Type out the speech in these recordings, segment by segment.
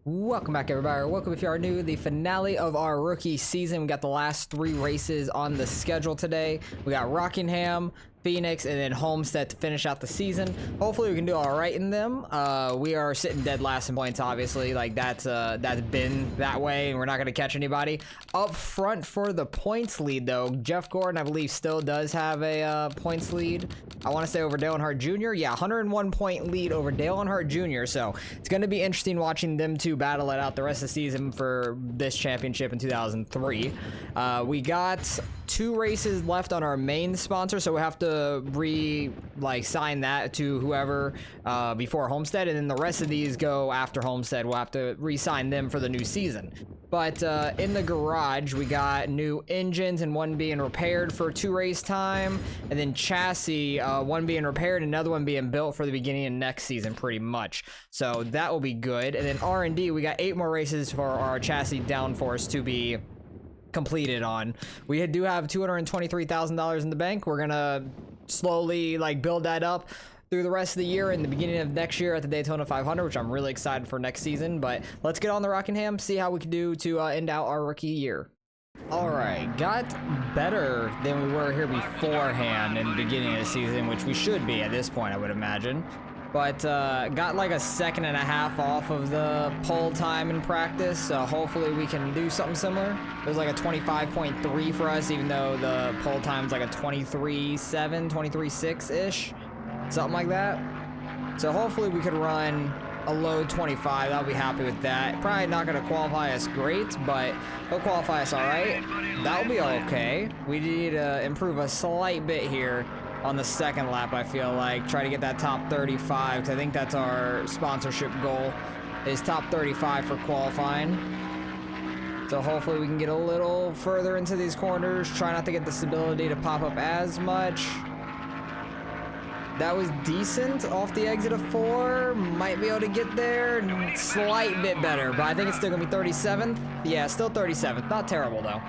Welcome back, everybody. Welcome if you are new. The finale of our rookie season. We got the last 3 races on the schedule today. We got Rockingham, Phoenix, and then Homestead to finish out the season. Hopefully we can do all right in them. We are sitting dead last in points, obviously. Like that's been that way, and we're not going to catch anybody. Up front for the points lead, though, Jeff Gordon, I believe, still does have a points lead. I want to say over Dale Earnhardt Jr. Yeah, 101 point lead over Dale Earnhardt Jr. So it's going to be interesting watching them two battle it out the rest of the season for this championship in 2003. We got 2 races left on our main sponsor, so we have to sign that to whoever before Homestead, and then the rest of these go after Homestead. We'll have to re-sign them for the new season. But in the garage, we got new engines and one being repaired for 2 race time, and then chassis, one being repaired, another one being built for the beginning of next season, pretty much. So that will be good. And then R&D, we got 8 more races for our chassis downforce to be completed on. We do have $223,000 in the bank. We're gonna slowly build that up through the rest of the year and the beginning of next year at the Daytona 500, which I'm really excited for next season. But let's get on the Rockingham, see how we can do to end out our rookie year. All right, got better than we were here beforehand in the beginning of the season, which we should be at this point, I would imagine. But got like a 1.5 seconds off of the pole time in practice, so hopefully we can do something similar. It was like a 25.3 for us, even though the pole time's like a 23.7, 23.6-ish, something like that. So hopefully we could run a low 25. I'll be happy with that. Probably not going to qualify us great, but he'll qualify us all right. That'll be okay. We need to improve a slight bit here on the second lap, I feel like. Try to get that top 35, because I think that's our sponsorship goal, is top 35 for qualifying. So hopefully we can get a little further into these corners. Try not to get the stability to pop up as much. That was decent off the exit of 4. Might be able to get there. Slight bit better, but I think it's still going to be 37th. Yeah, still 37th. Not terrible, though.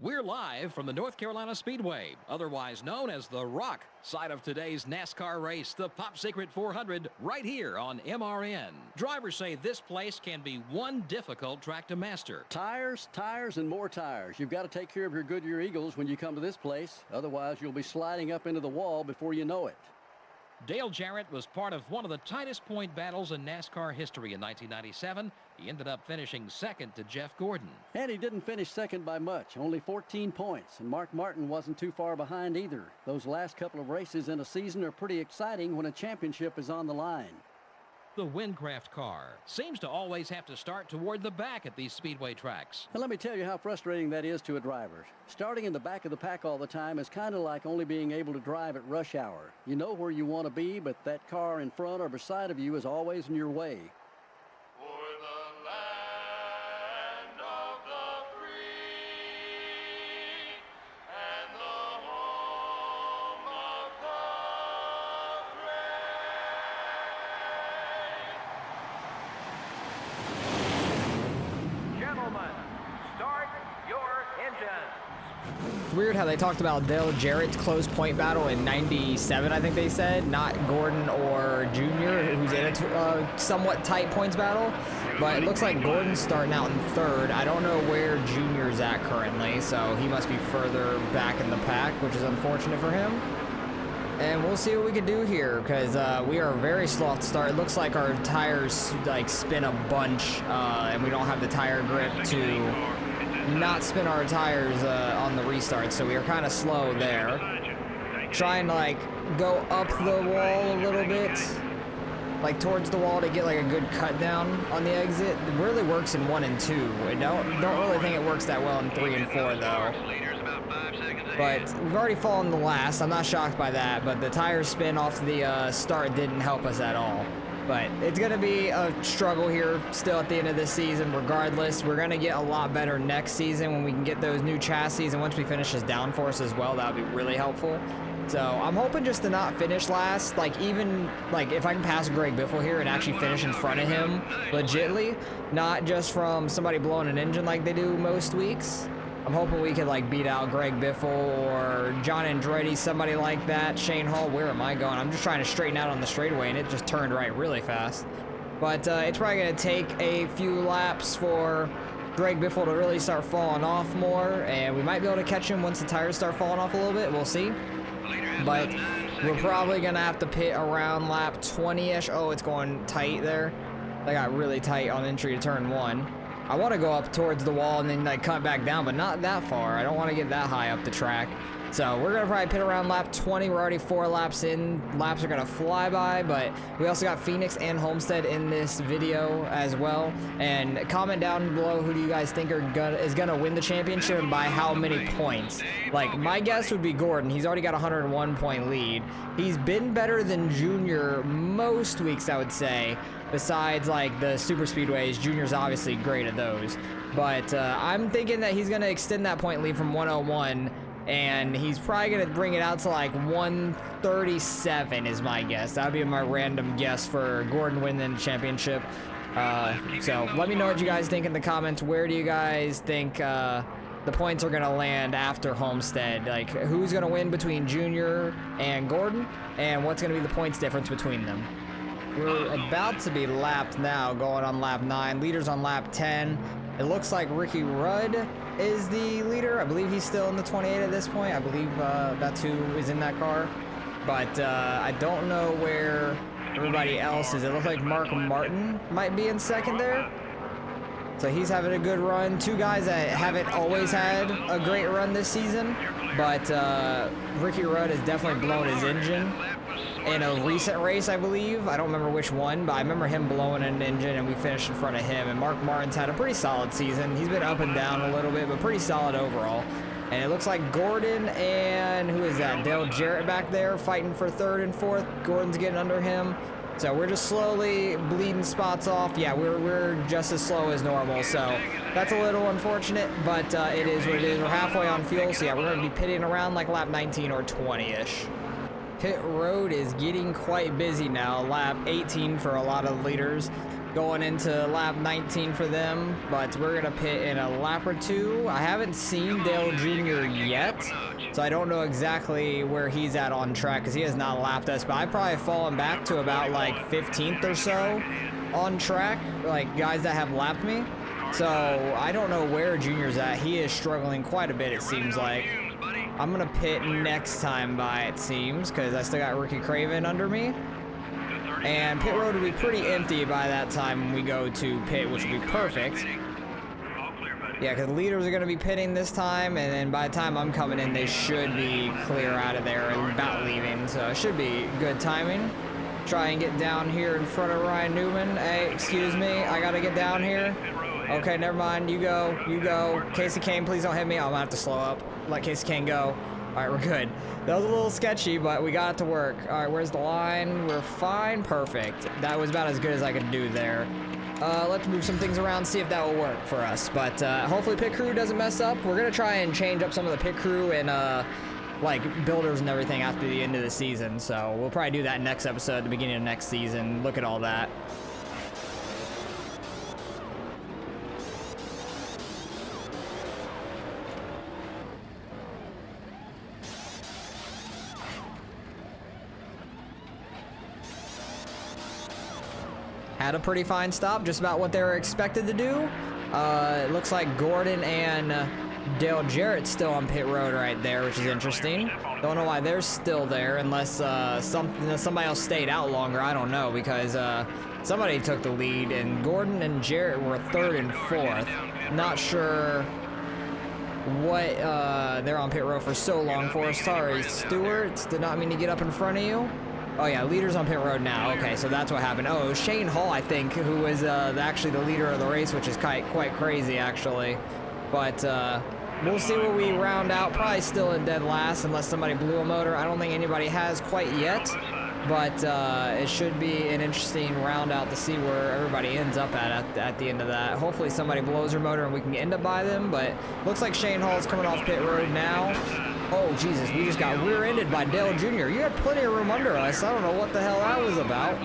We're live from the North Carolina Speedway, otherwise known as the Rock, site of today's NASCAR race, the Pop Secret 400, right here on MRN. Drivers say this place can be one difficult track to master. Tires, tires, and more tires. You've got to take care of your Goodyear Eagles when you come to this place. Otherwise, you'll be sliding up into the wall before you know it. Dale Jarrett was part of one of the tightest point battles in NASCAR history in 1997. He ended up finishing second to Jeff Gordon. And he didn't finish second by much, only 14 points. And Mark Martin wasn't too far behind either. Those last couple of races in a season are pretty exciting when a championship is on the line. The Windcraft car seems to always have to start toward the back at these speedway tracks. And let me tell you how frustrating that is to a driver. Starting in the back of the pack all the time is kind of like only being able to drive at rush hour. You know where you want to be, but that car in front or beside of you is always in your way. It's weird how they talked about Dale Jarrett's close point battle in 97, I think they said, not Gordon or Jr., who's in a somewhat tight points battle. But it looks like Gordon's starting out in 3rd. I don't know where Jr.'s at currently, so he must be further back in the pack, which is unfortunate for him. And we'll see what we can do here, because we are very slow off the start. It looks like our tires spin a bunch, and we don't have the tire grip to not spin our tires on the restart, so we are kind of slow there. Trying to go up the wall a little bit, towards the wall, to get a good cut down on the exit. It really works in 1 and 2. I don't really think it works that well in 3 and 4 though. But we've already fallen the last. I'm not shocked by that, but the tire spin off the start didn't help us at all. But it's going to be a struggle here still at the end of this season. Regardless, we're going to get a lot better next season when we can get those new chassis, and once we finish this downforce as well, that would be really helpful. So I'm hoping just to not finish last, even if I can pass Greg Biffle here and actually finish in front of him legitly, not just from somebody blowing an engine like they do most weeks. I'm hoping we could beat out Greg Biffle or John Andretti, somebody like that. Shane Hall, where am I going? I'm just trying to straighten out on the straightaway, and it just turned right really fast. But it's probably going to take a few laps for Greg Biffle to really start falling off more, and we might be able to catch him once the tires start falling off a little bit. We'll see. But we're probably going to have to pit around lap 20-ish. Oh, it's going tight there. That got really tight on entry to turn 1. I want to go up towards the wall and then like cut back down, but not that far. I don't want to get that high up the track. So we're going to probably pit around lap 20. We're already 4 laps in. Laps are going to fly by, but we also got Phoenix and Homestead in this video as well. And comment down below who do you guys think is going to win the championship and by how many points. Like, my guess would be Gordon. He's already got a 101-point lead. He's been better than Junior most weeks, I would say. Besides, like, the super speedways, Junior's obviously great at those. But I'm thinking that he's going to extend that point lead from 101, and he's probably going to bring it out to, like, 137 is my guess. That would be my random guess for Gordon winning the championship. So let me know what you guys think in the comments. Where do you guys think the points are going to land after Homestead? Like, who's going to win between Junior and Gordon, and what's going to be the points difference between them? We're about to be lapped now, going on lap 9. Leader's on lap 10. It looks like Ricky Rudd is the leader. I believe he's still in the 28 at this point. I believe that's who is in that car. But I don't know where everybody else is. It looks like Mark Martin might be in second there. So he's having a good run. 2 guys that haven't always had a great run this season. But Ricky Rudd has definitely blown his engine in a recent race, I believe. I don't remember which one, but I remember him blowing an engine and we finished in front of him. And Mark Martin's had a pretty solid season. He's been up and down a little bit, but pretty solid overall. And it looks like Gordon and, who is that? Dale Jarrett back there fighting for 3rd and 4th. Gordon's getting under him. So we're just slowly bleeding spots off. Yeah, we're just as slow as normal. So that's a little unfortunate, but it is what it is. We're halfway on fuel, so yeah, we're going to be pitting around like lap 19 or 20-ish. Pit road is getting quite busy now. Lap 18 for a lot of leaders, going into lap 19 for them, but we're gonna pit in a lap or 2. I haven't seen Dale Jr. yet, so I don't know exactly where he's at on track because he has not lapped us, but I've probably fallen back to about like 15th or so on track, like guys that have lapped me. So I don't know where Junior's at. He is struggling quite a bit, it seems like. I'm gonna pit next time by, it seems, because I still got Ricky Craven under me. And pit road will be pretty empty by that time when we go to pit, which will be perfect. Yeah, because leaders are gonna be pitting this time, and then by the time I'm coming in, they should be clear out of there and about leaving. So it should be good timing. Try and get down here in front of Ryan Newman. Hey, excuse me, I gotta get down here. Okay, never mind. You go. You go. Casey Kane, please don't hit me. I'm gonna have to slow up. Let Casey Kane go. All right, we're good. That was a little sketchy, but we got it to work. All right, where's the line? We're fine. Perfect. That was about as good as I could do there. Let's move some things around, see if that will work for us. But hopefully pit crew doesn't mess up. We're gonna try and change up some of the pit crew and like builders and everything after the end of the season. So we'll probably do that next episode, the beginning of next season. Look at all that. Had a pretty fine stop, just about what they were expected to do. It looks like Gordon and Dale Jarrett still on pit road right there, which is interesting. Don't know why they're still there unless somebody else stayed out longer. I don't know, because somebody took the lead, and Gordon and Jarrett were 3rd and 4th. Not sure what they're on pit road for so long for. Sorry, Stewart. Did not mean to get up in front of you. Oh yeah, leader's on pit road now. Okay, so that's what happened. Oh, it was Shane Hall, I think, who was actually the leader of the race, which is quite crazy, actually. But we'll see where we round out. Probably still in dead last, unless somebody blew a motor. I don't think anybody has quite yet. But it should be an interesting round out to see where everybody ends up at the end of that. Hopefully somebody blows their motor and we can end up by them. But looks like Shane Hall is coming off pit road now. Oh, Jesus, we just got rear-ended by Dale Jr. You had plenty of room under us. I don't know what the hell that was about.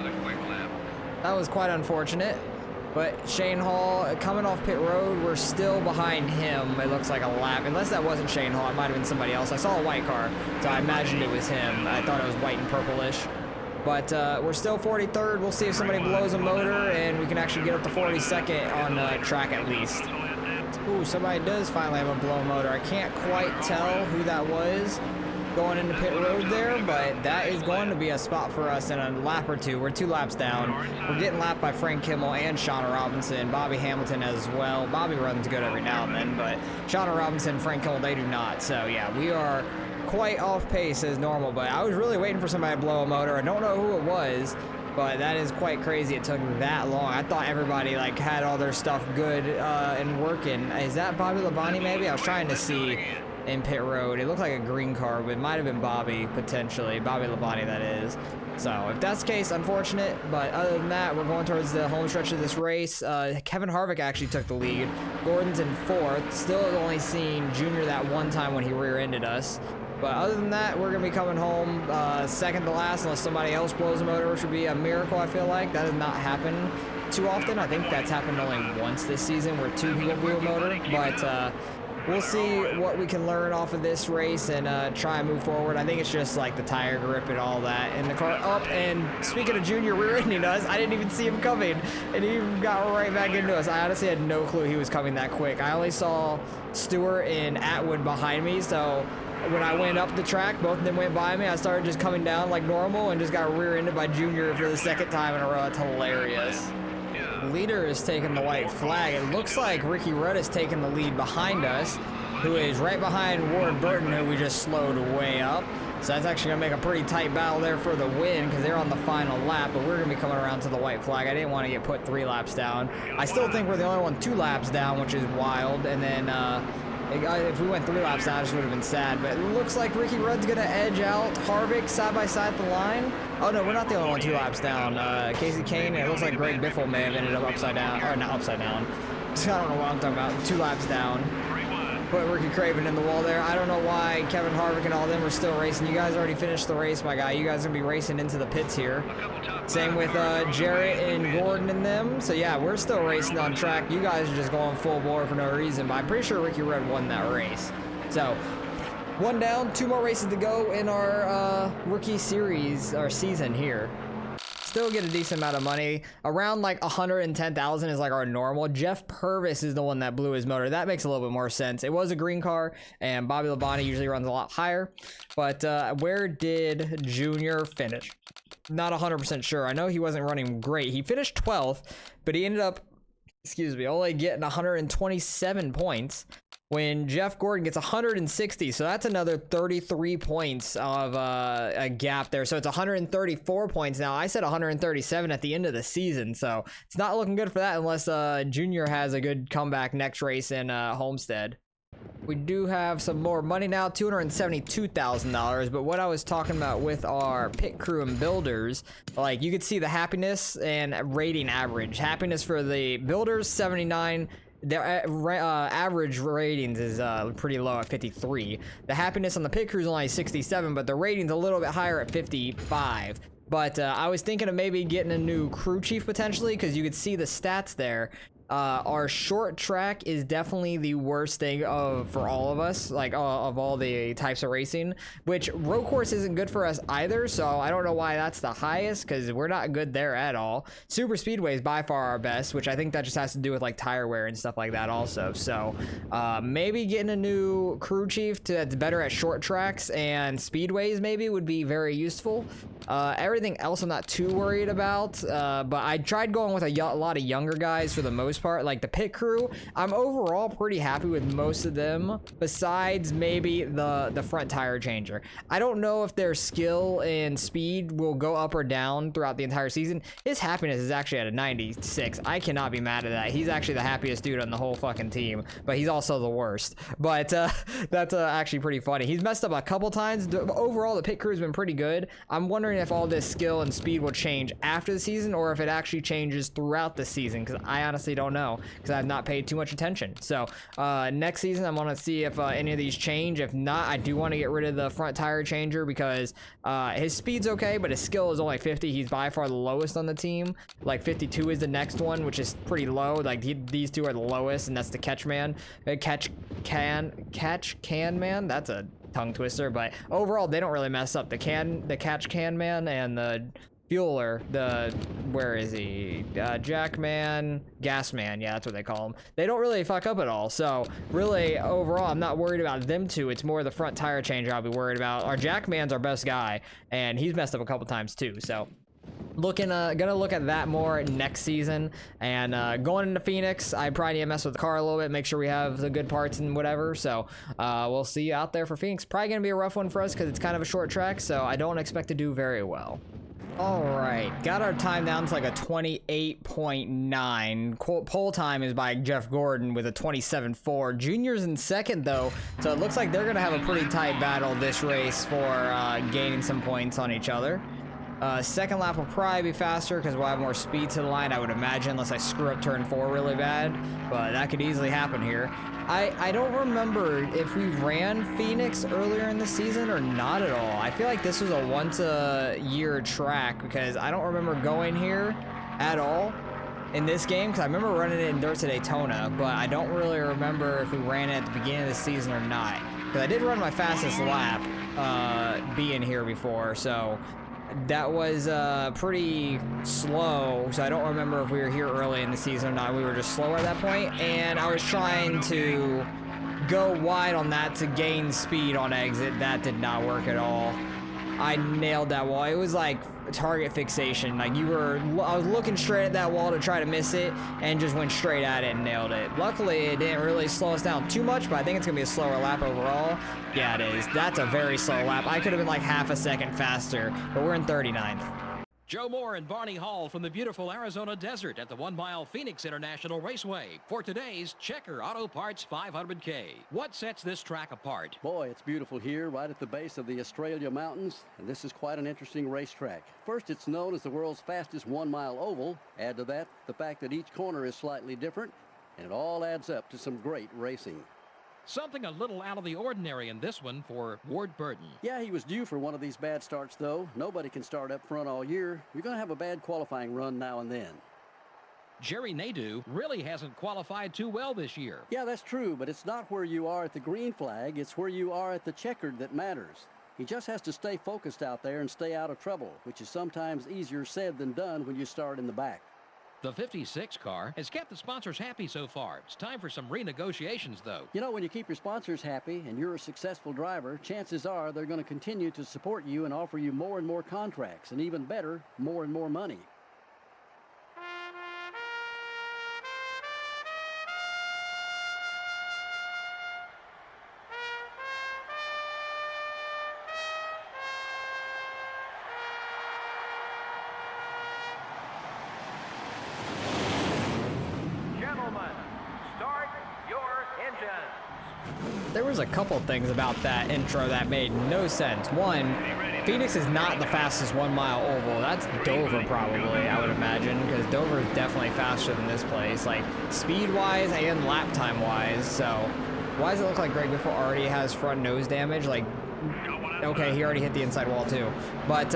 That was quite unfortunate. But Shane Hall coming off pit road, we're still behind him. It looks like a lap. Unless that wasn't Shane Hall, it might have been somebody else. I saw a white car, so I imagined it was him. I thought it was white and purplish. But we're still 43rd. We'll see if somebody blows a motor and we can actually get up to 42nd on track at least. Ooh, somebody does finally have a blow motor. I can't quite tell who that was going into pit road there, but that is going to be a spot for us in a lap or two. We're 2 laps down. We're getting lapped by Frank Kimmel and Shauna Robinson, Bobby Hamilton as well. Bobby runs good every now and then, but Shauna Robinson, Frank Kimmel, they do not. So yeah, we are quite off pace as normal, but I was really waiting for somebody to blow a motor. I don't know who it was, but that is quite crazy. It took that long. I thought everybody like had all their stuff good and working. Is that Bobby Labonte maybe? I was trying to see in pit road. It looked like a green car, but it might have been Bobby potentially. Bobby Labonte, that is. So if that's the case, unfortunate. But other than that, we're going towards the home stretch of this race. Kevin Harvick actually took the lead. Gordon's in 4th. Still only seen Junior that one time when he rear-ended us. But other than that, we're going to be coming home second to last unless somebody else blows a motor, which would be a miracle, I feel like. That does not happen too often. I think that's happened only once this season where 2 people blew a motor. But we'll see what we can learn off of this race and try and move forward. I think it's just like the tire grip and all that. And the car up. And speaking of Junior rear-ending us, I didn't even see him coming. And he got right back into us. I honestly had no clue he was coming that quick. I only saw Stewart and Atwood behind me, so when I went up the track, both of them went by me. I started just coming down like normal and just got rear-ended by Junior for the 2nd time in a row. It's hilarious. Leader is taking the white flag. It looks like Ricky Rudd is taking the lead behind us, who is right behind Ward Burton, who we just slowed way up. So that's actually going to make a pretty tight battle there for the win because they're on the final lap, but we're going to be coming around to the white flag. I didn't want to get put 3 laps down. I still think we're the only one 2 laps down, which is wild. And then if we went 3 laps down, it just would have been sad. But it looks like Ricky Rudd's going to edge out Harvick side by side at the line. Oh, no, we're not the only one 2 laps down. Casey Kane, and it looks like Greg Biffle may have ended up upside down. Or not upside down. I don't know what I'm talking about. 2 laps down. Put Ricky Craven in the wall there. I don't know why Kevin Harvick and all of them are still racing. You guys already finished the race, my guy. You guys are going to be racing into the pits here. Same with Jarrett and Gordon and them. So, yeah, we're still racing on track. You guys are just going full bore for no reason. But I'm pretty sure Ricky Rudd won that race. So, 1 down, 2 more races to go in our rookie series, our season here. Still get a decent amount of money. Around like 110,000 is like our normal. Jeff Purvis is the one that blew his motor. That makes a little bit more sense. It was a green car, and Bobby Labonte usually runs a lot higher. But where did Junior finish? Not 100% sure. I know he wasn't running great. He finished 12th, but he ended up, only getting 127 points. When Jeff Gordon gets 160, so that's another 33 points of a gap there. So it's 134 points now. I said 137 at the end of the season, so it's not looking good for that unless Junior has a good comeback next race in Homestead. We do have some more money now, $272,000, but what I was talking about with our pit crew and builders, like you could see the happiness and rating average. Happiness for the builders, 79. Their average ratings is pretty low at 53. The happiness on the pit crew is only 67, but the rating's a little bit higher at 55. But I was thinking of maybe getting a new crew chief potentially, because you could see the stats there. Our short track is definitely the worst thing for all of us, like of all the types of racing, which road course isn't good for us either, so I don't know why that's the highest, because we're not good there at all. Super speedway is by far our best, which I think that just has to do with like tire wear and stuff like that also. So maybe getting a new crew chief that's better at short tracks and speedways maybe would be very useful. Everything else I'm not too worried about, but I tried going with a lot of younger guys for the most part. Like the pit crew, I'm overall pretty happy with most of them, besides maybe the front tire changer. I don't know if their skill and speed will go up or down throughout the entire season. His happiness is actually at a 96. I cannot be mad at that. He's actually the happiest dude on the whole fucking team, but he's also the worst. But that's actually pretty funny. He's messed up a couple times. Overall, the pit crew has been pretty good. I'm wondering if all this skill and speed will change after the season, or if it actually changes throughout the season, because I honestly don't know, because I've not paid too much attention. So next season I want to see if any of these change. If not, I do want to get rid of the front tire changer, because his speed's okay, but his skill is only 50. He's by far the lowest on the team. Like 52 is the next one, which is pretty low. Like these two are the lowest, and that's the catch man. Catch can man. That's a tongue twister, but overall they don't really mess up. The catch can man and the Fueler, where is he? Jackman, Gasman, yeah, that's what they call him. They don't really fuck up at all. So really, overall, I'm not worried about them two. It's more the front tire change I'll be worried about. Our Jackman's our best guy, and he's messed up a couple times too. So gonna look at that more next season. And going into Phoenix, I probably need to mess with the car a little bit, make sure we have the good parts and whatever. So we'll see you out there for Phoenix. Probably gonna be a rough one for us because it's kind of a short track, so I don't expect to do very well. All right, got our time down to like a 28.9. Pole time is by Jeff Gordon with a 27.4. Junior's in second though, so it looks like they're gonna have a pretty tight battle this race for gaining some points on each other. Second lap will probably be faster because we'll have more speed to the line, I would imagine, unless I screw up turn 4 really bad, but that could easily happen here. I don't remember if we ran Phoenix earlier in the season or not at all. I feel like this was a once-a-year track because I don't remember going here at all in this game because I remember running it in Dirt to Daytona, but I don't really remember if we ran it at the beginning of the season or not. Because I did run my fastest lap being here before, so that was pretty slow, so I don't remember if we were here early in the season or not. We were just slower at that point, and I was trying to go wide on that to gain speed on exit. That did not work at all. I nailed that wall. It was like target fixation. Like I was looking straight at that wall to try to miss it and just went straight at it and nailed it. Luckily, it didn't really slow us down too much, but I think it's gonna be a slower lap overall. Yeah, it is. That's a very slow lap. I could have been like half a second faster, but we're in 39th. Joe Moore and Barney Hall from the beautiful Arizona desert at the 1 Mile Phoenix International Raceway for today's Checker Auto Parts 500K. What sets this track apart? Boy, it's beautiful here, right at the base of the Australia Mountains, and this is quite an interesting racetrack. First, it's known as the world's fastest 1 mile oval. Add to that the fact that each corner is slightly different, and it all adds up to some great racing. Something a little out of the ordinary in this one for Ward Burton. Yeah, he was due for one of these bad starts, though. Nobody can start up front all year. You're going to have a bad qualifying run now and then. Jerry Nadeau really hasn't qualified too well this year. Yeah, that's true, but it's not where you are at the green flag. It's where you are at the checkered that matters. He just has to stay focused out there and stay out of trouble, which is sometimes easier said than done when you start in the back. The 56 car has kept the sponsors happy so far. It's time for some renegotiations, though. You know, when you keep your sponsors happy and you're a successful driver, chances are they're going to continue to support you and offer you more and more contracts, and even better, more and more money. There was a couple things about that intro that made no sense. One, Phoenix is not the fastest 1 mile oval. That's Dover probably, I would imagine, because Dover is definitely faster than this place, like speed-wise and lap time-wise. So why does it look like Greg Biffle already has front nose damage? Like, okay, he already hit the inside wall too. But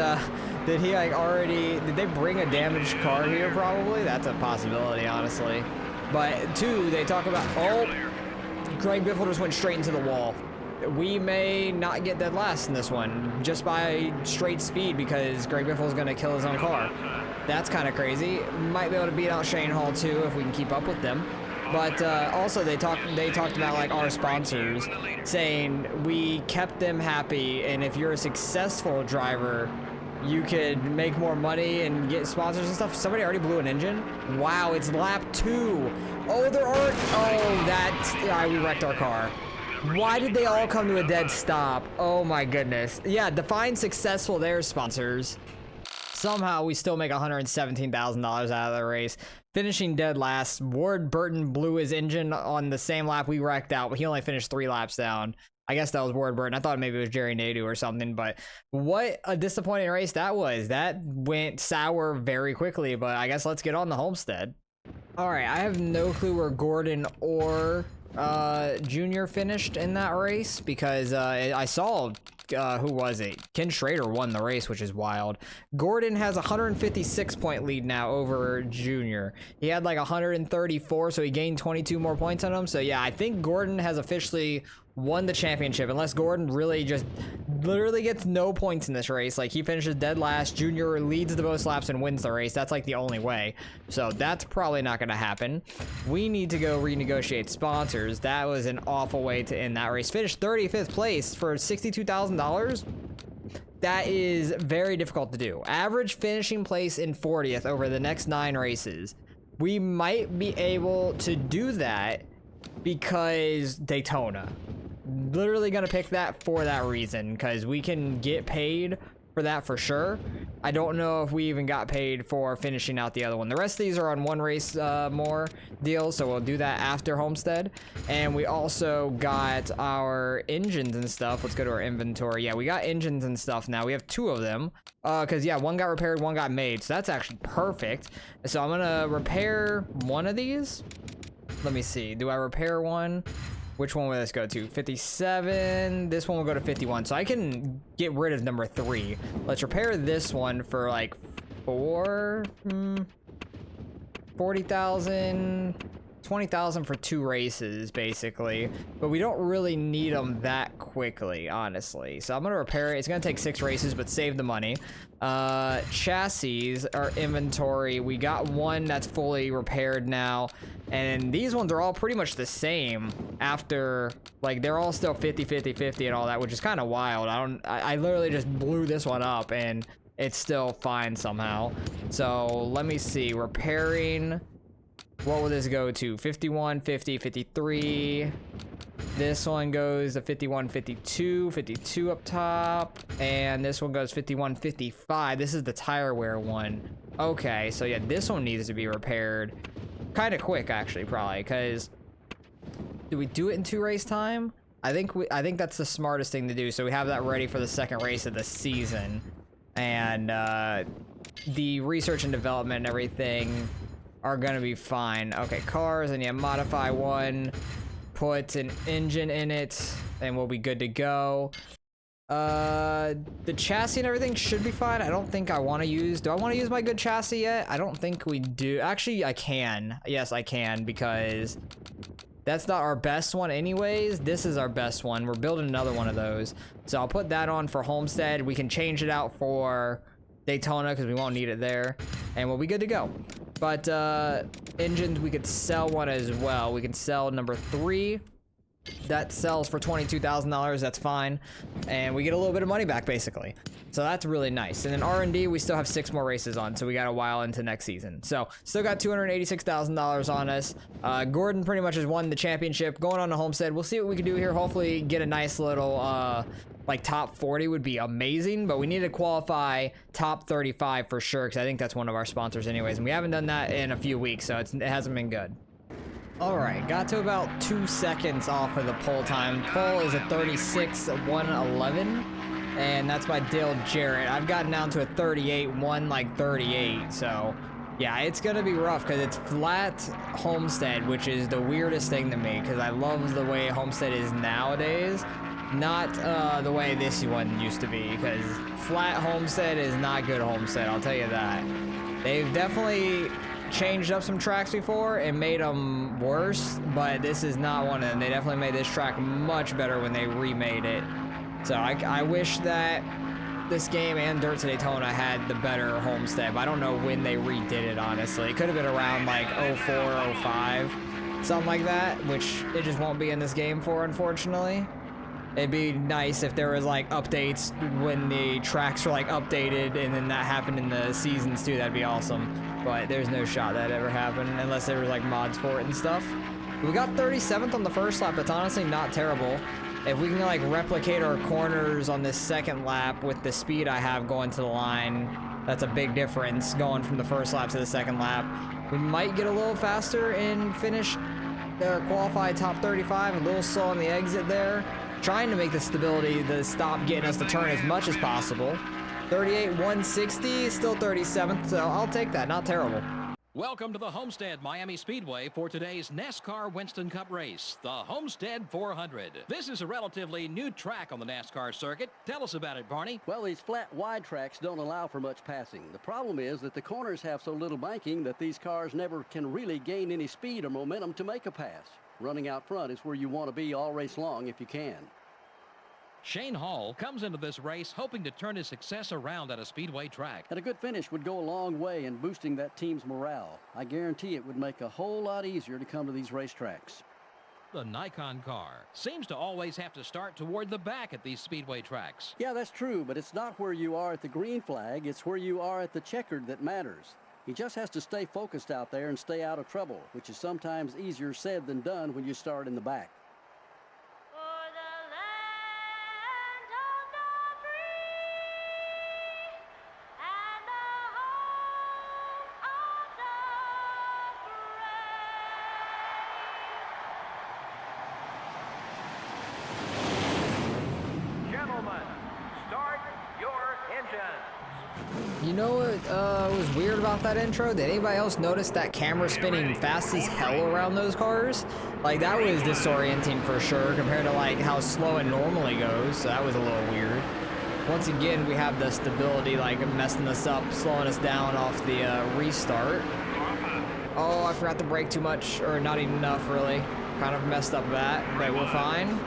did they bring a damaged car here probably? That's a possibility, honestly. But two, they talk about, Greg Biffle just went straight into the wall. We may not get dead last in this one just by straight speed because Greg Biffle is going to kill his own car. That's kind of crazy. Might be able to beat out Shane Hall too if we can keep up with them. But also they talked about like our sponsors saying we kept them happy, and if you're a successful driver, you could make more money and get sponsors and stuff. Somebody already blew an engine. Wow, it's lap 2. Oh, we wrecked our car. Why did they all come to a dead stop? Oh my goodness. Yeah, define successful there, sponsors. Somehow we still make $117,000 out of the race. Finishing dead last. Ward Burton blew his engine on the same lap we wrecked out, but he only finished 3 laps down. I guess that was Ward Burton. I thought maybe it was Jerry Nadeau or something, but what a disappointing race that was. That went sour very quickly, but I guess let's get on the Homestead. All right, I have no clue where Gordon or Junior finished in that race because I saw, who was it? Ken Schrader won the race, which is wild. Gordon has a 156 point lead now over Junior. He had like 134, so he gained 22 more points on him. So yeah, I think Gordon has officially won the championship, unless Gordon really just literally gets no points in this race. Like, he finishes dead last. Junior leads the most laps and wins the race. That's like the only way. So that's probably not going to happen. We need to go renegotiate sponsors. That was an awful way to end that race. Finished 35th place for $62,000. That is very difficult to do. Average finishing place in 40th over the next 9 races. We might be able to do that because Daytona. Literally gonna pick that for that reason, because we can get paid for that for sure. I don't know if we even got paid for finishing out the other one. The rest of these are on one race more deals, so we'll do that after Homestead. And we also got our engines and stuff. Let's go to our inventory. Yeah, we got engines and stuff now. We have 2 of them because yeah, one got repaired, one got made, so that's actually perfect. So I'm gonna repair one of these. Let me see, do I repair one? Which one will this go to? 57. This one will go to 51. So I can get rid of number 3. Let's repair this one for like 40,000, 20,000 for 2 races, basically. But we don't really need them that quickly, honestly. So I'm gonna repair it. It's gonna take 6 races, but save the money. Chassis, our inventory. We got one that's fully repaired now. And these ones are all pretty much the same after, like, they're all still 50, 50, 50 and all that, which is kind of wild. I literally just blew this one up and it's still fine somehow. So let me see, repairing, what will this go to? 51, 50, 53. This one goes to 51, 52, 52 up top. And this one goes 51, 55. This is the tire wear one. Okay, so yeah, this one needs to be repaired. Kind of quick, actually, probably, because do we do it in 2 race time? I think that's the smartest thing to do. So we have that ready for the second race of the season, and the research and development and everything are gonna be fine. Okay, cars, and yeah, modify one, put an engine in it, and we'll be good to go. The chassis and everything should be fine. I don't think I want to use... Do I want to use my good chassis yet? I don't think we do. Actually, I can. Yes, I can, because that's not our best one anyways. This is our best one. We're building another one of those. So I'll put that on for Homestead. We can change it out for Daytona because we won't need it there. And we'll be good to go. But engines, we could sell one as well. We can sell number 3. That sells for $22,000. That's fine, and we get a little bit of money back basically, so that's really nice. And then R&D, we still have 6 more races on, so we got a while into next season. So still got $286,000 on us. Gordon pretty much has won the championship. Going on to Homestead, we'll see what we can do here. Hopefully get a nice little like top 40 would be amazing, but we need to qualify top 35 for sure, because I think that's one of our sponsors anyways, and we haven't done that in a few weeks, so it hasn't been good. All right, got to about 2 seconds off of the pole time. Pole is a 36.111, and that's by Dale Jarrett. I've gotten down to a 38.1, like 38. So yeah, it's gonna be rough because it's flat Homestead, which is the weirdest thing to me because I love the way Homestead is nowadays, not the way this one used to be, because flat Homestead is not good Homestead, I'll tell you that. They've definitely changed up some tracks before and made them worse, but this is not one of them. They definitely made this track much better when they remade it. So I wish that this game and Dirt to Daytona had the better Homestead, but I don't know when they redid it, honestly. It could have been around like 04, 05, something like that, which it just won't be in this game for, unfortunately. It'd be nice if there was like updates when the tracks were like updated, and then that happened in the seasons too. That'd be awesome. But there's no shot that ever happened unless there was like mods for it and stuff. We got 37th on the first lap. That's honestly not terrible. If we can like replicate our corners on this second lap with the speed I have going to the line, that's a big difference going from the first lap to the second lap. We might get a little faster and finish qualified top 35. A little slow on the exit there. Trying to make the stability to stop getting us to turn as much as possible. 38.160, still 37th, so I'll take that. Not terrible. Welcome to the Homestead Miami Speedway for today's NASCAR Winston Cup race, the Homestead 400. This is a relatively new track on the NASCAR circuit. Tell us about it, Barney. Well, these flat, wide tracks don't allow for much passing. The problem is that the corners have so little banking that these cars never can really gain any speed or momentum to make a pass. Running out front is where you want to be all race long if you can. Shane Hall comes into this race hoping to turn his success around at a speedway track. And a good finish would go a long way in boosting that team's morale. I guarantee it would make a whole lot easier to come to these racetracks. The Nikon car seems to always have to start toward the back at these speedway tracks. Yeah, that's true, but it's not where you are at the green flag. It's where you are at the checkered that matters. He just has to stay focused out there and stay out of trouble, which is sometimes easier said than done when you start in the back. You know what was weird about that intro? Did anybody else notice that camera spinning fast as hell around those cars? Like, that was disorienting for sure compared to like how slow it normally goes. So that was a little weird. Once again, we have the stability like messing us up, slowing us down off the restart. Oh, I forgot to brake too much, or not even enough really. Kind of messed up that, but we're fine.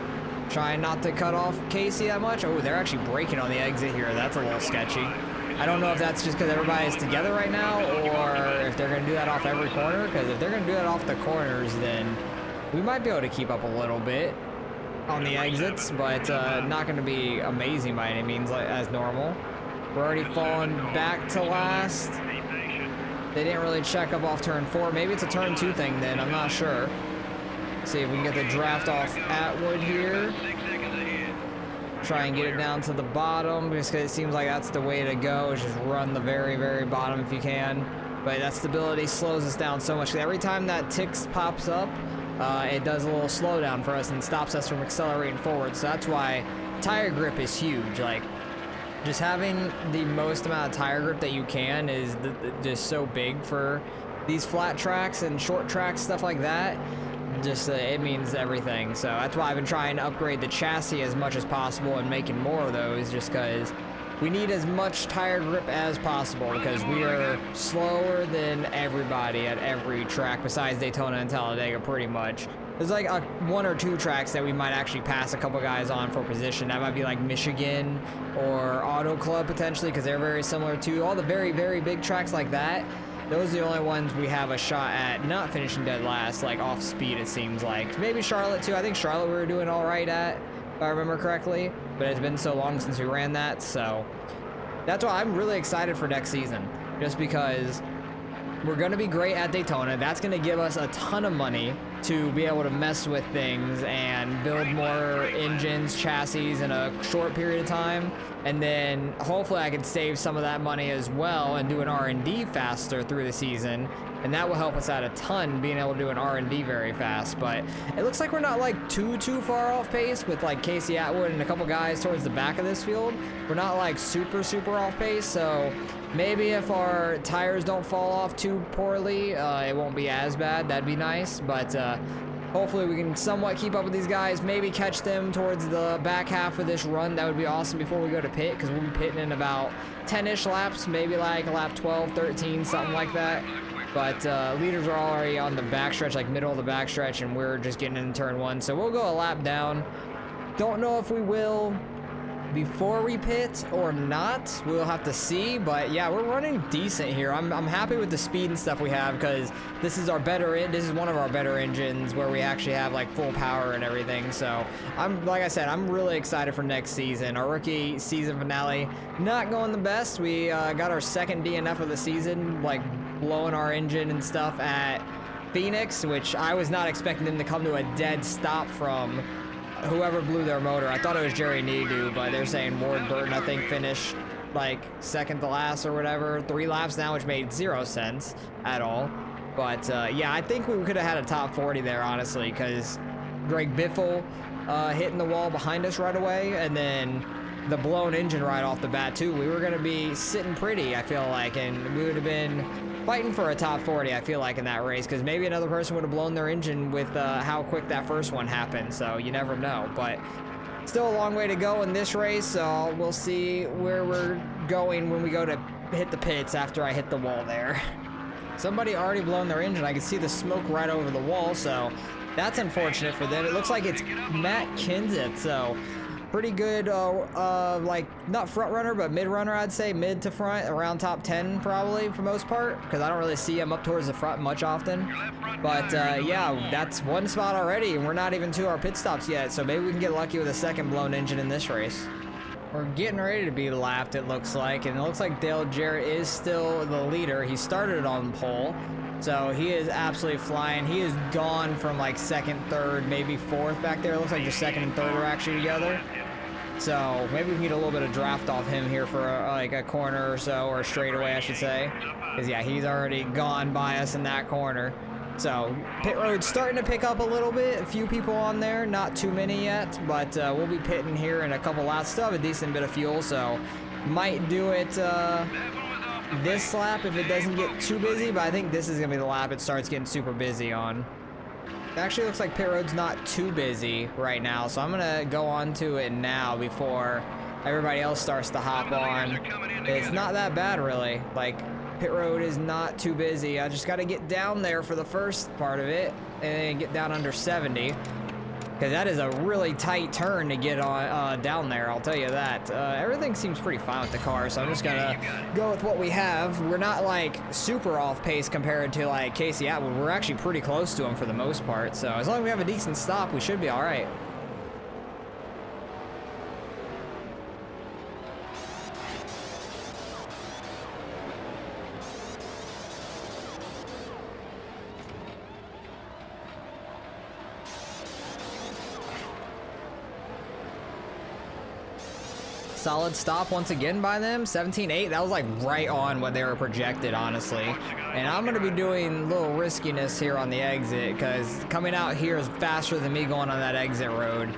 Trying not to cut off Casey that much. Oh, they're actually braking on the exit here. That's a little sketchy. I don't know if that's just because everybody's together right now or if they're going to do that off every corner, because if they're going to do that off the corners, then we might be able to keep up a little bit on the exits, but not going to be amazing by any means like as normal. We're already falling back to last. They didn't really check up off turn 4. Maybe it's a turn 2 thing then. I'm not sure. See if we can get the draft off Atwood here. Try and get it down to the bottom just because it seems like that's the way to go, is just run the very, very bottom if you can. But that stability slows us down so much. Every time that ticks pops up, it does a little slowdown for us and stops us from accelerating forward. So that's why tire grip is huge. Like, just having the most amount of tire grip that you can is just so big for these flat tracks and short tracks, stuff like that. Just it means everything. So that's why I've been trying to upgrade the chassis as much as possible and making more of those, just because we need as much tire grip as possible, because we are slower than everybody at every track besides Daytona and Talladega pretty much. There's like 1 or 2 tracks that we might actually pass a couple guys on for position. That might be like Michigan or Auto Club potentially, because they're very similar to all the very, very big tracks like that. Those are the only ones we have a shot at not finishing dead last, like off speed it seems like. Maybe Charlotte too. I think Charlotte we were doing all right at, if I remember correctly, but it's been so long since we ran that, so that's why I'm really excited for next season, just because we're going to be great at Daytona. That's going to give us a ton of money to be able to mess with things and build more engines, chassis in a short period of time. And then hopefully I can save some of that money as well and do an R&D faster through the season. And that will help us out a ton, being able to do an R&D very fast. But it looks like we're not like too far off pace with like Casey Atwood and a couple guys towards the back of this field. We're not like super off pace. So maybe if our tires don't fall off too poorly, it won't be as bad. That'd be nice. But hopefully we can somewhat keep up with these guys, maybe catch them towards the back half of this run. That would be awesome before we go to pit, because we'll be pitting in about 10-ish laps, maybe like lap 12, 13, something like that. But leaders are already on the backstretch, like middle of the backstretch, and we're just getting in turn 1. So we'll go a lap down. Don't know if we will before we pit or not. We'll have to see, but yeah, we're running decent here. I'm happy with the speed and stuff we have, because this is this is one of our better engines where we actually have like full power and everything. So like I said, I'm really excited for next season. Our rookie season finale not going the best. We got our second DNF of the season, like blowing our engine and stuff at Phoenix, which I was not expecting them to come to a dead stop from whoever blew their motor. I thought it was Jerry Nadeau, but they're saying Ward Burton, I think, finished like second to last or whatever. 3 laps now, which made 0 sense at all. But yeah, I think we could have had a top 40 there, honestly, because Greg Biffle hitting the wall behind us right away, and then the blown engine right off the bat too. We were going to be sitting pretty, I feel like, and we would have been fighting for a top 40, I feel like, in that race, because maybe another person would have blown their engine with how quick that first one happened, so you never know. But still a long way to go in this race, so we'll see where we're going when we go to hit the pits after I hit the wall there. Somebody already blown their engine. I can see the smoke right over the wall, so that's unfortunate for them. It looks like it's Matt Kenseth, so pretty good, like not front runner, but mid runner, I'd say mid to front, around top 10 probably for most part, because I don't really see him up towards the front much often. But yeah, that's one spot already, and we're not even to our pit stops yet, so maybe we can get lucky with a second blown engine in this race. We're getting ready to be lapped, it looks like, and it looks like Dale Jarrett is still the leader. He started on pole, so he is absolutely flying. He is gone from like second, third, maybe fourth back there. It looks like just second and third are actually together. So maybe we can get a little bit of draft off him here for like a corner or so, or a straightaway, I should say. Because yeah, he's already gone by us in that corner. So pit road's starting to pick up a little bit. A few people on there, not too many yet, but we'll be pitting here in a couple laps. Still have a decent bit of fuel, so might do it this lap if it doesn't get too busy, but I think this is gonna be the lap it starts getting super busy on. It actually looks like pit road's not too busy right now, so I'm gonna go on to it now before everybody else starts to hop on. It's not that bad really. Like, pit road is not too busy. I just got to get down there for the first part of it and then get down under 70, because that is a really tight turn to get on down there, I'll tell you that. Everything seems pretty fine with the car, so I'm just gonna go with what we have. We're not like super off pace compared to like Casey Atwood. We're actually pretty close to him for the most part, so as long as we have a decent stop, we should be all right. Solid stop once again by them, 17.8. That was like right on what they were projected, honestly. And I'm gonna be doing a little riskiness here on the exit, because coming out here is faster than me going on that exit road,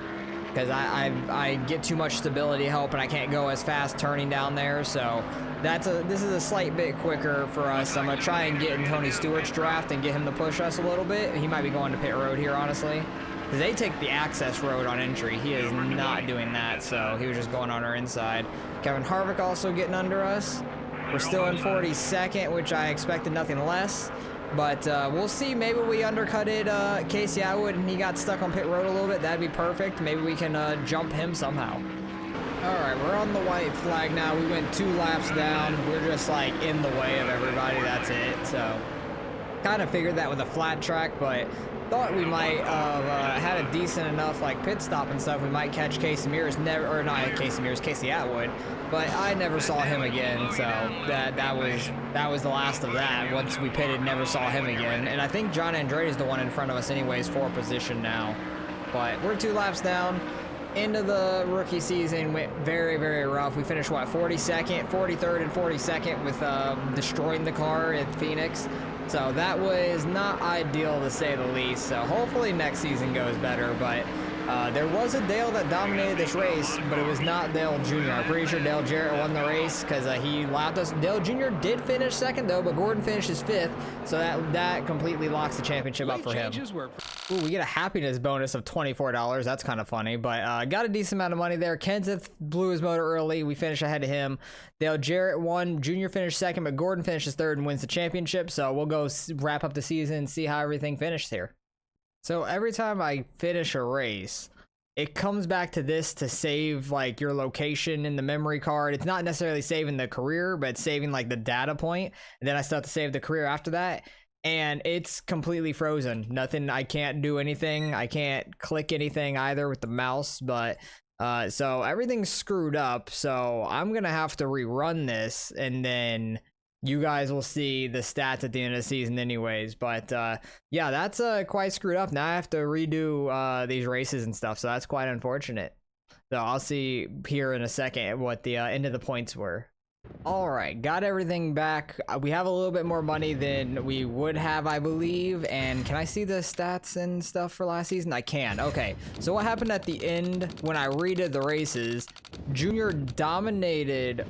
because I get too much stability help and I can't go as fast turning down there. So this is a slight bit quicker for us. I'm gonna try and get in Tony Stewart's draft and get him to push us a little bit. He might be going to pit road here, honestly. Because they take the access road on entry. He is not doing that, so he was just going on our inside. Kevin Harvick also getting under us. We're still in 42nd, which I expected nothing less. But we'll see. Maybe we undercutted Casey Atwood and he got stuck on pit road a little bit. That'd be perfect. Maybe we can jump him somehow. All right, we're on the white flag now. We went 2 laps down. We're just like in the way of everybody. That's it. So kind of figured that with a flat track, but thought we might have had a decent enough like pit stop and stuff. We might catch Casey Mears, or not Casey Mears, Casey Atwood, but I never saw him again. So that was the last of that. Once we pitted, never saw him again. And I think John Andretti is the one in front of us anyways for position now. But we're 2 laps down. Into the rookie season went very, very rough. We finished what, 42nd, 43rd, and 42nd with destroying the car at Phoenix. So that was not ideal to say the least. So hopefully next season goes better. But there was a Dale that dominated this race, but it was not Dale Jr. I'm pretty sure Dale Jarrett won the race because he lapped us. Dale Jr. did finish second though, but Gordon finishes 5th. So that completely locks the championship up for him. Ooh, we get a happiness bonus of $24. That's kind of funny, but got a decent amount of money there. Kenseth blew his motor early. We finished ahead of him. Dale Jarrett won. Junior finished second, but Gordon finishes 3rd and wins the championship. So we'll go wrap up the season and see how everything finished here. So every time I finish a race, it comes back to this to save like your location in the memory card. It's not necessarily saving the career, but it's saving like the data point. And then I still have to save the career after that. And it's completely frozen. Nothing, I can't do anything. I can't click anything either with the mouse, but so everything's screwed up. So I'm gonna have to rerun this, and then you guys will see the stats at the end of the season anyways. But yeah, that's quite screwed up. Now I have to redo these races and stuff, so that's quite unfortunate. So I'll see here in a second what the end of the points were. All right, got everything back. We have a little bit more money than we would have, I believe. And can I see the stats and stuff for last season? I can. Okay, so what happened at the end when I redid the races? Junior dominated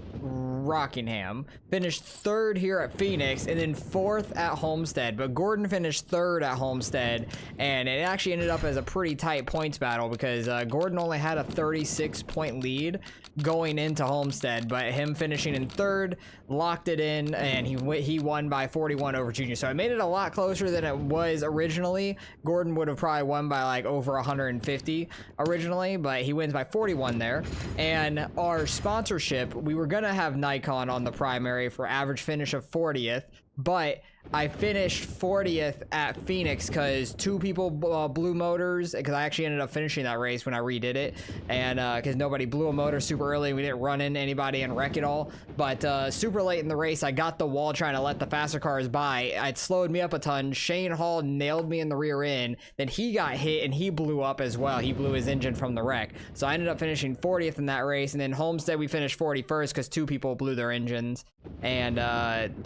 Rockingham, finished 3rd here at Phoenix, and then 4th at Homestead. But Gordon finished 3rd at Homestead, and it actually ended up as a pretty tight points battle because Gordon only had a 36-point lead going into Homestead, but him finishing in 3rd locked it in, and he won by 41 over Junior. So it made it a lot closer than it was originally. Gordon would have probably won by like over 150 originally, but he wins by 41 there. And our sponsorship, we were gonna have Nikon on the primary for average finish of 40th, but I finished 40th at Phoenix because 2 people blew motors, because I actually ended up finishing that race when I redid it, and because nobody blew a motor super early, we didn't run into anybody and wreck it all. But super late in the race, I got the wall trying to let the faster cars by. It slowed me up a ton. Shane Hall nailed me in the rear end, then he got hit and he blew up as well. He blew his engine from the wreck. So I ended up finishing 40th in that race, and then Homestead we finished 41st because 2 people blew their engines, and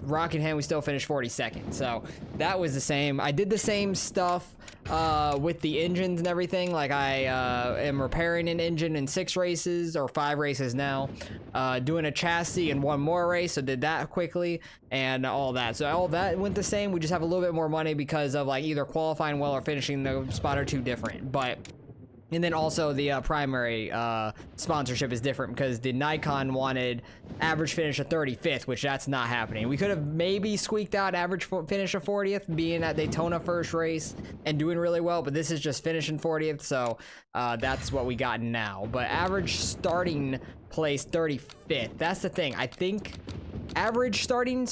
Rockingham we still finished 42nd. So that was the same. I did the same stuff with the engines and everything. Like I am repairing an engine in 6 races or 5 races now, doing a chassis in 1 more race, so did that quickly and all that. So all that went the same. We just have a little bit more money because of like either qualifying well or finishing the spot or 2 different. But and then also the primary sponsorship is different because the Nikon wanted average finish of 35th, which that's not happening. We could have maybe squeaked out average finish of 40th, being at Daytona first race and doing really well, but this is just finishing 40th, so that's what we got now. But average starting place 35th. That's the thing. I think average starting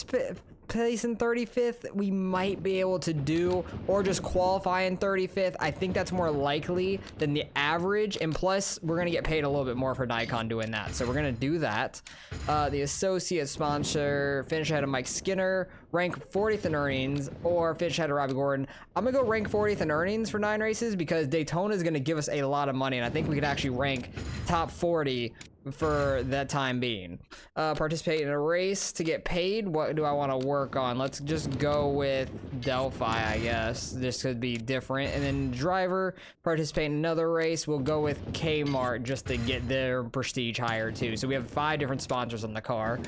place in 35th we might be able to do, or just qualify in 35th. I think that's more likely than the average, and plus we're gonna get paid a little bit more for Nikon doing that, so we're gonna do that. The associate sponsor, finish ahead of Mike Skinner, rank 40th in earnings, or finish ahead of Robbie Gordon. I'm gonna go rank 40th in earnings for 9 races because Daytona is gonna give us a lot of money, and I think we could actually rank top 40 for that time being. Participate in a race to get paid. What do I want to work on? Let's just go with Delphi, I guess. This could be different. And then driver, participate in another race. We'll go with Kmart just to get their prestige higher too. So we have 5 different sponsors on the car.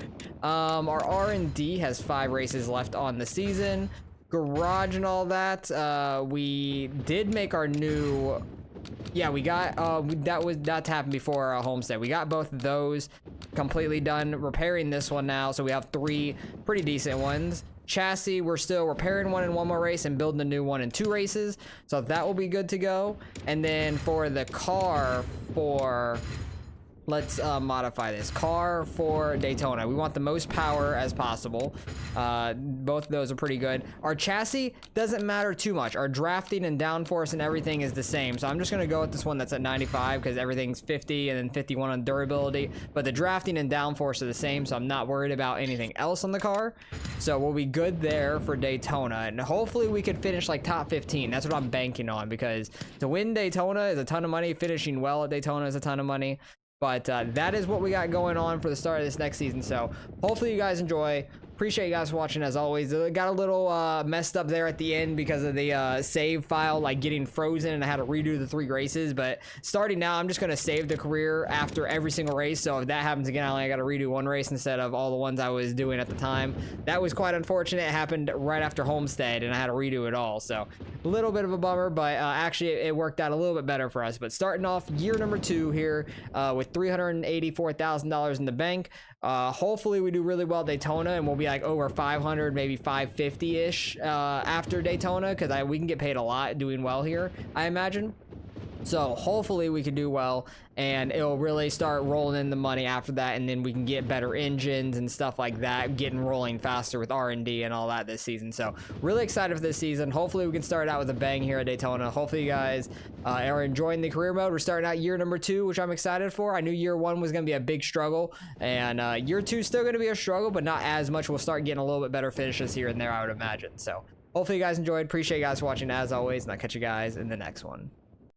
Our R&D has 5 races left on the season. Garage and all that. We did make our new... Yeah, we got that's happened before Homestead. We got both of those completely done. Repairing this one now, so we have 3 pretty decent ones. Chassis, we're still repairing one in 1 more race and building a new one in 2 races, so that will be good to go. And then for the car, let's modify this car for Daytona. We want the most power as possible. Both of those are pretty good. Our chassis doesn't matter too much. Our drafting and downforce and everything is the same. So I'm just gonna go with this one that's at 95 because everything's 50 and then 51 on durability. But the drafting and downforce are the same, so I'm not worried about anything else on the car. So we'll be good there for Daytona, and hopefully we could finish like top 15. That's what I'm banking on, because to win Daytona is a ton of money. Finishing well at Daytona is a ton of money. But that is what we got going on for the start of this next season. So hopefully you guys enjoy. Appreciate you guys watching as always. It got a little messed up there at the end because of the save file like getting frozen, and I had to redo the 3 races. But starting now, I'm just going to save the career after every single race. So if that happens again, I got to redo 1 race instead of all the ones I was doing at the time. That was quite unfortunate. It happened right after Homestead and I had to redo it all. So a little bit of a bummer, but actually it worked out a little bit better for us. But starting off year number 2 here with $384,000 in the bank. Hopefully we do really well at Daytona and we'll be like over 500, maybe 550-ish after Daytona, because we can get paid a lot doing well here, I imagine. So hopefully we can do well and it'll really start rolling in the money after that, and then we can get better engines and stuff like that, getting rolling faster with R&D and all that this season. So really excited for this season. Hopefully we can start out with a bang here at Daytona. Hopefully you guys are enjoying the career mode. We're starting out year number 2, which I'm excited for. I knew year 1 was going to be a big struggle, and year 2 is still going to be a struggle, but not as much. We'll start getting a little bit better finishes here and there, I would imagine. So hopefully you guys enjoyed. Appreciate you guys watching as always, and I'll catch you guys in the next one.